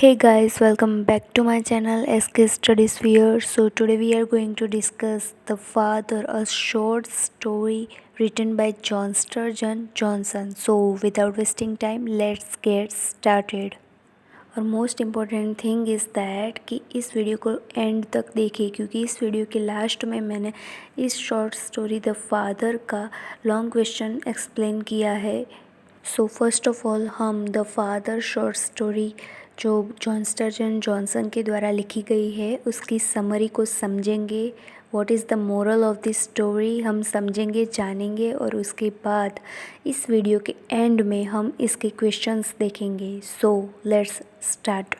Hey guys, welcome back to my channel SK Study Sphere. So today we are going to discuss The Father, a short story written by John Sturgeon Johnson. So without wasting time, let's get started. और most important thing is that कि इस video को and तक देखिए, क्योंकि इस video के last में मैंने इस शॉर्ट स्टोरी द फादर का लॉन्ग क्वेश्चन एक्सप्लेन किया है। सो फर्स्ट ऑफ ऑल हम द फादर शॉर्ट स्टोरी जो जॉन स्टर्जन जॉनसन के द्वारा लिखी गई है उसकी समरी को समझेंगे। What is the moral of this story हम समझेंगे, जानेंगे, और उसके बाद इस वीडियो के एंड में हम इसके क्वेश्चंस देखेंगे। So let's start.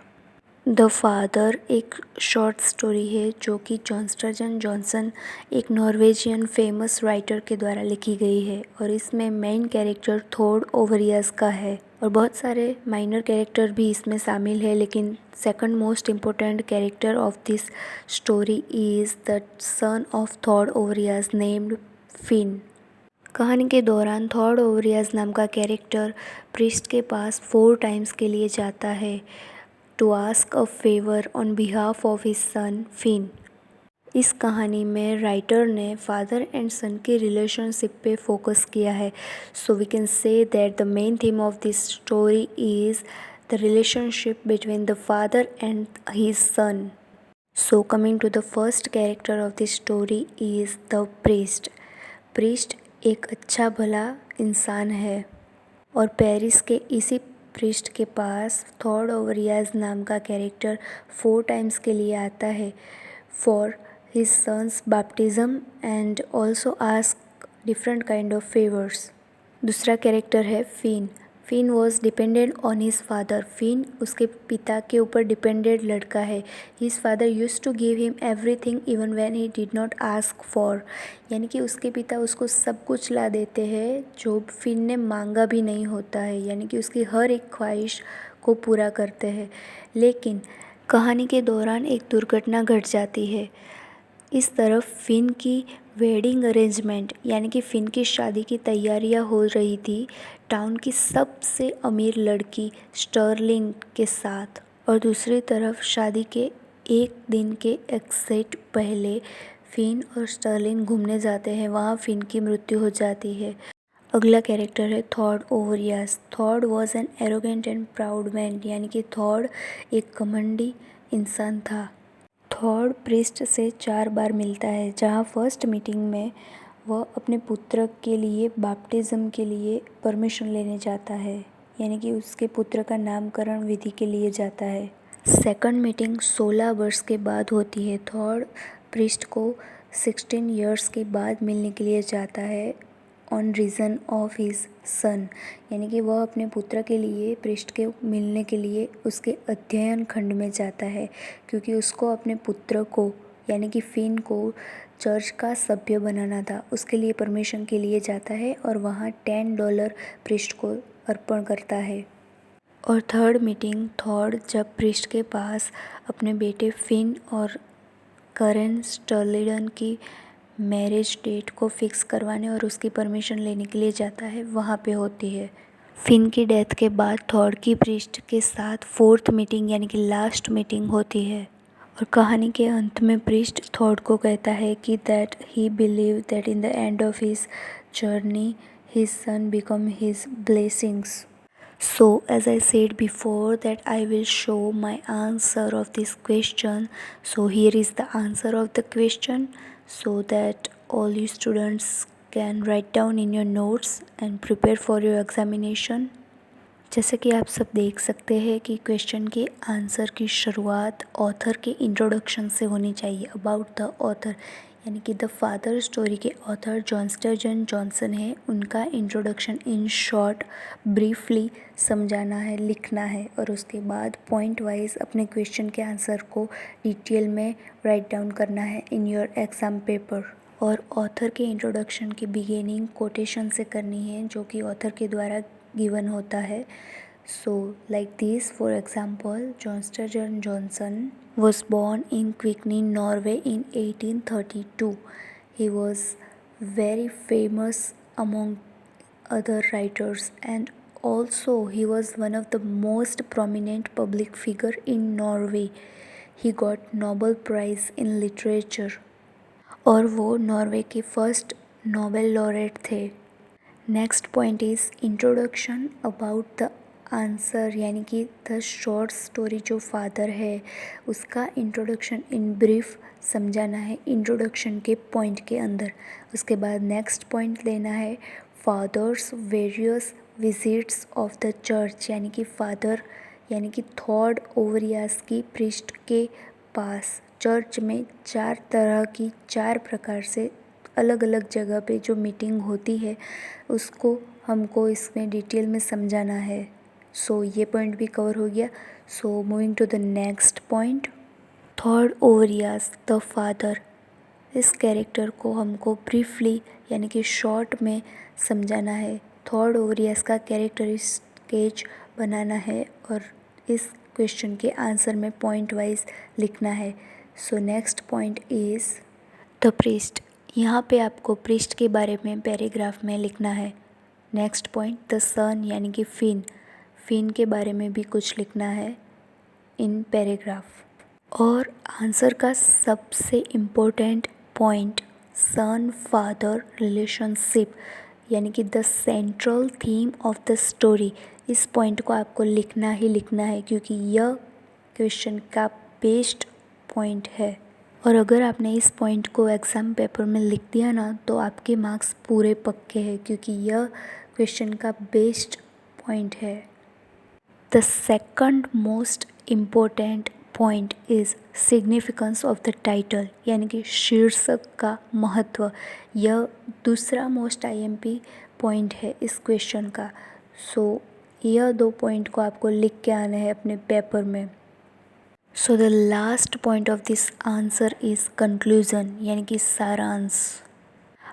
The father एक शॉर्ट स्टोरी है जो कि जॉन स्टर्जन जॉनसन एक नॉर्वेजियन फेमस राइटर के द्वारा लिखी गई है, और इसमें मेन कैरेक्टर थॉड ओवरियस का है और बहुत सारे माइनर कैरेक्टर भी इसमें शामिल है, लेकिन second most important character of this story is the son of थॉड ओवरियस नेम्ड फिन। कहानी के दौरान थॉड ओवरियस नाम का कैरेक्टर प्रीस्ट के पास 4 टाइम्स के लिए जाता है to ask a favour on behalf of his son Finn. इस कहानी में राइटर ने फादर एंड सन के रिलेशनशिप पे फोकस किया है। So we can say that the main theme of this story is the relationship between the father and his son. So coming to the first character of this story is the priest. Priest एक अच्छा भला इंसान है और Paris के इसी priest के पास थॉड ओवरियस नाम का कैरेक्टर 4 टाइम्स के लिए आता है for his son's baptism and also ask different kind of favours. दूसरा कैरेक्टर है Finn. Finn was dependent on his father. Finn उसके पिता के ऊपर डिपेंडेंट लड़का है। His father use to give him everything even when he did not ask for, यानी कि उसके पिता उसको सब कुछ ला देते हैं जो फिन ने मांगा भी नहीं होता है, यानी कि उसकी हर एक ख्वाहिश को पूरा करते हैं। लेकिन कहानी के दौरान एक दुर्घटना घट जाती है। इस तरफ फिन की वेडिंग अरेंजमेंट यानी कि फिन की शादी की तैयारियां हो रही थी टाउन की सबसे अमीर लड़की स्टर्लिंग के साथ, और दूसरी तरफ शादी के एक दिन के एग्जैक्ट पहले फिन और स्टर्लिंग घूमने जाते हैं। वहाँ फिन की मृत्यु हो जाती है। अगला कैरेक्टर है थॉड ओवरियस। थॉड was an arrogant and proud man, यानी कि थॉड एक घमंडी इंसान था। थॉड प्रीस्ट से 4 बार मिलता है, जहाँ फर्स्ट मीटिंग में वह अपने पुत्र के लिए बैप्टिज्म के लिए परमिशन लेने जाता है, यानी कि उसके पुत्र का नामकरण विधि के लिए जाता है। सेकंड मीटिंग 16 वर्ष के बाद होती है। थॉड प्रीस्ट को 16 इयर्स के बाद मिलने के लिए जाता है ऑन रीज़न ऑफ हिज सन, यानी कि वह अपने पुत्र के लिए प्रीस्ट के मिलने के लिए उसके अध्ययन खंड में जाता है, क्योंकि उसको अपने पुत्र को यानी कि फिन को चर्च का सभ्य बनाना था। उसके लिए परमिशन के लिए जाता है और वहाँ $10 प्रीस्ट को अर्पण करता है। और थर्ड मीटिंग थॉड जब प्रीस्ट के पास अपने बेटे फिन और करेन स्टर्लिडन की मैरिज डेट को फिक्स करवाने और उसकी परमिशन लेने के लिए जाता है, वहाँ पे होती है। फिन की डेथ के बाद थॉड की प्रीस्ट के साथ 4th मीटिंग यानी कि लास्ट मीटिंग होती है, और कहानी के अंत में प्रीस्ट थॉड को कहता है कि that he believe that in the end of his journey his son become his blessings. So, as I said before that I will show my answer of this question. So, here is the answer of the question so that all you students can write down in your notes and prepare for your examination. जैसे कि आप सब देख सकते हैं कि question के answer की शुरुआत ऑथर के इंट्रोडक्शन से होनी चाहिए। अबाउट द ऑथर, यानी कि द फादर स्टोरी के ऑथर जॉन स्टर्जन जॉनसन है, उनका इंट्रोडक्शन इन शॉर्ट ब्रीफली समझाना है, लिखना है, और उसके बाद पॉइंट वाइज अपने क्वेश्चन के आंसर को डिटेल में राइट डाउन करना है इन योर एग्ज़ाम पेपर। और ऑथर के इंट्रोडक्शन की बिगिनिंग कोटेशन से करनी है जो कि ऑथर के द्वारा गिवन होता है। So like this, for example, John sturgeon Johnson was born in Quickney, Norway in 1832. He was very famous among other writers and Also, he was one of the most prominent public figure in Norway. He got Nobel Prize in Literature और वो Norway के first Nobel laureate थे। Next point is introduction about the answer, यानी कि the short story जो father है उसका introduction in brief समझाना है इंट्रोडक्शन के पॉइंट के अंदर। उसके बाद नेक्स्ट पॉइंट लेना है father's various visits of the church, यानी कि फादर यानी कि थॉर्ड ओवरियास की प्रीस्ट के पास चर्च में 4 तरह की 4 प्रकार से अलग अलग जगह पे जो मीटिंग होती है उसको हमको इसमें डिटेल में समझाना है। सो ये पॉइंट भी कवर हो गया। So moving to the next point, Thord Overaas the father. इस कैरेक्टर को हमको ब्रीफली यानी कि शॉर्ट में समझाना है। थॉर्ड ओवरियास का कैरेक्टर स्केच बनाना है और इस क्वेश्चन के आंसर में पॉइंट वाइज लिखना है। So next point is the priest. यहाँ पे आपको प्रीस्ट के बारे में पैराग्राफ में लिखना है। नेक्स्ट पॉइंट द सन, यानी कि फिन के बारे में भी कुछ लिखना है इन पैराग्राफ। और आंसर का सबसे इम्पोर्टेंट पॉइंट सन फादर रिलेशनशिप, यानी कि the central theme of the story. इस पॉइंट को आपको लिखना ही लिखना है क्योंकि यह क्वेश्चन का बेस्ट पॉइंट है। और अगर आपने इस पॉइंट को एग्ज़ाम पेपर में लिख दिया ना तो आपके मार्क्स पूरे पक्के हैं क्योंकि यह क्वेश्चन का बेस्ट पॉइंट है। The second most important point is significance of the title, यानी कि शीर्षक का महत्व। यह दूसरा मोस्ट आईएमपी पॉइंट है इस क्वेश्चन का। सो यह 2 पॉइंट को आपको लिख के आना है अपने पेपर में। So the last point of this answer is conclusion, यानी कि सारांश।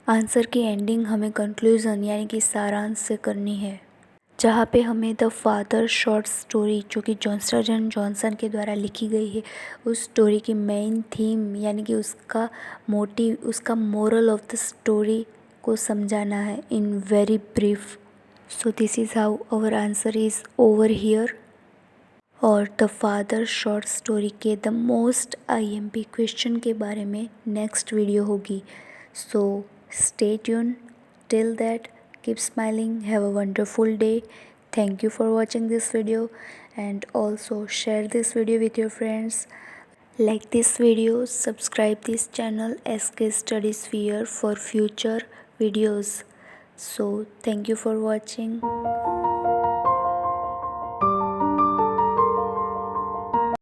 आंसर की एंडिंग हमें कंक्लूज़न यानी कि सारांश से करनी है, जहाँ पे हमें द फादर शॉर्ट स्टोरी जो कि जॉन स्टर्जन जॉनसन के द्वारा लिखी गई है उस स्टोरी की मेन थीम यानी कि उसका मोटिव, उसका मोरल ऑफ द स्टोरी को समझाना है in very brief. So this is how our answer is over here. और द फादर शॉर्ट स्टोरी के द मोस्ट आईएमपी क्वेश्चन के बारे में नेक्स्ट वीडियो होगी। So stay tune till that, keep smiling, have a wonderful day. Thank you for watching this video and also share this video with your friends. Like this video, subscribe this channel SK Study Sphere for future videos. So thank you for watching.